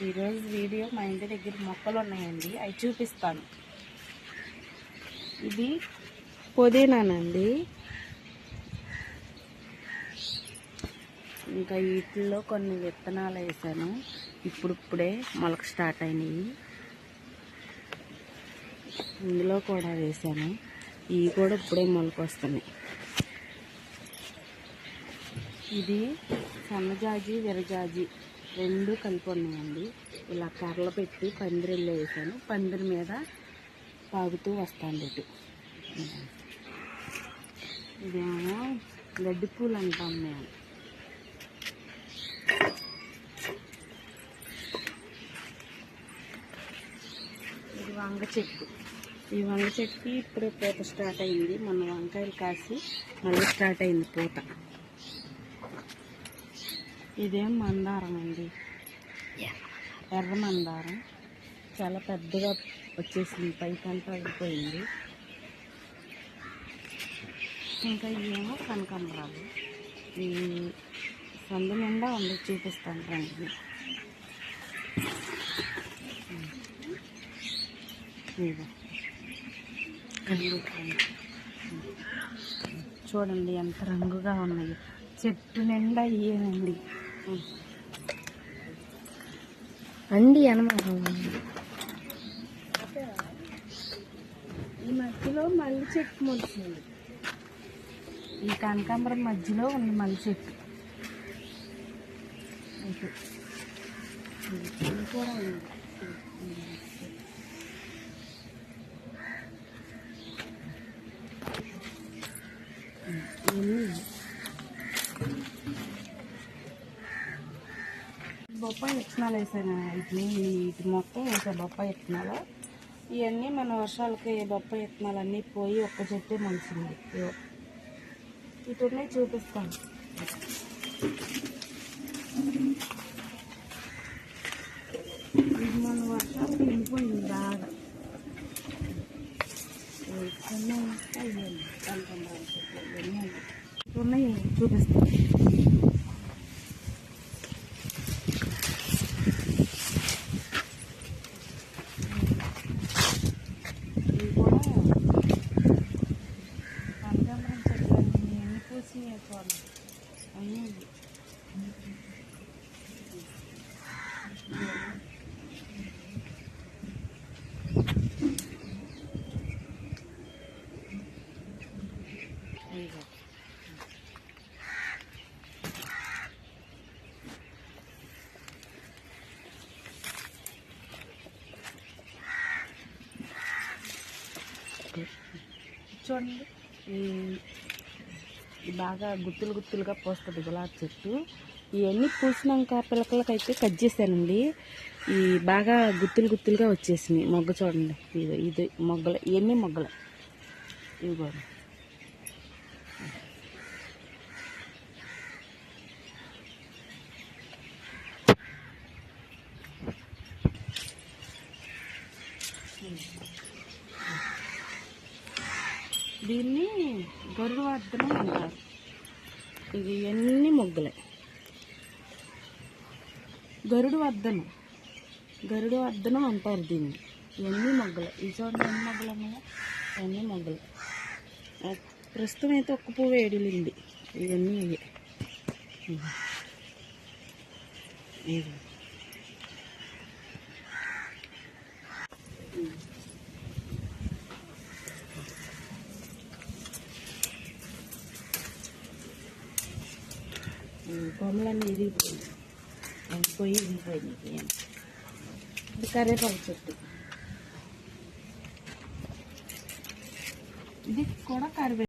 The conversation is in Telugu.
ఈరోజు వీడియో మా ఇంటి దగ్గర మొక్కలు ఉన్నాయండి, అవి చూపిస్తాను. ఇది పుదీనానండి. ఇంకా వీటిల్లో కొన్ని విత్తనాలు వేసాను, ఇప్పుడే మొలక స్టార్ట్ అయినాయి. ఇందులో కూడా వేసాను, ఇవి కూడా ఇప్పుడే మొలక వస్తున్నాయి. ఇది సన్నజాజి విరజాజి రెండు కలిపి ఉన్నాయండి. ఇలా కర్రలు పెట్టి పందిరిలో వేసాను, పందిరి మీద పాగుతూ వస్తాను. ఇటు ఇదేమో గడ్డి పూలు అంటాం మేము. ఇది వంగ చెట్టు. ఈ వంగ చెట్టుకి ఇప్పుడే పూత స్టార్ట్ అయింది. మన వంకాయలు కాసి మళ్ళీ స్టార్ట్ అయింది పూత. ఇదేం మందారం అండి, ఎర్ర మందారం. చాలా పెద్దగా వచ్చేసింది, పైకంతా అయిపోయింది. ఇంకా ఇవేమో కనకాంబరాలు. ఈ సందు నిండా ఉంది, చూపిస్తాను రండి. చూడండి ఎంత రంగుగా ఉన్నాయి. చెట్టు నిండా ఇయ్యేనండి అండి అనమాట. ఈ మధ్యలో మల్లి చెట్టు మొలిచింది. ఈ కనకాంబరం మధ్యలో ఉంది మల్లి చెట్టు. ఇది కూడా ఉంది. బొప్పాయి విత్తనాలు వేసాను. వీటి మొత్తం వేసాను బొప్పాయి విత్తనాలు. ఇవన్నీ మన వర్షాలకి బొప్పాయి విత్తనాలు అన్నీ పోయి ఒక్క చెట్టు మొలిచింది. వీటిని చూపిస్తాను. ఇది మన వర్షాలకి వెళ్ళిపోయింది బాగా. ఉన్నాయి, చూపిస్తాను. ఇవి కూడా కనకాంబరం చెట్లు అన్నీ ఎన్ని పూసినాయి చూడండి. అన్నీ చూడండి. బాగా గుత్తులు గుత్తులుగా పోస్తుంది గులాబీ చెట్టు. ఇవన్నీ పూసినాక పిలకలకైతే కట్ చేశానండి. ఈ బాగా గుత్తులు గుత్తులుగా వచ్చేసినాయి. మొగ్గ చూడండి, ఇది మొగ్గలు, ఇవన్నీ మొగ్గలు. ఇవి కూడా దీన్ని గరుడు వర్ధనం అంటారు. ఇవి అన్నీ మొగ్గలే. గరుడు వర్ధనం అంటారు దీన్ని. ఇవన్నీ మొగ్గలే. ఈ చూడండి ఎన్ని మొగ్గలు ఉన్నాయో, ఇవన్నీ మొగ్గలు. ప్రస్తుతం అయితే ఒక్క పువ్వు వేడిలింది. ఇవన్నీ ఇవే. కొమ్మలన్నీ ఇరిగిపోయింది, ఇరిగిపోయింది. ఇది కరివేపాకు చెట్టు. ఇది కూడా కరివేపాకు.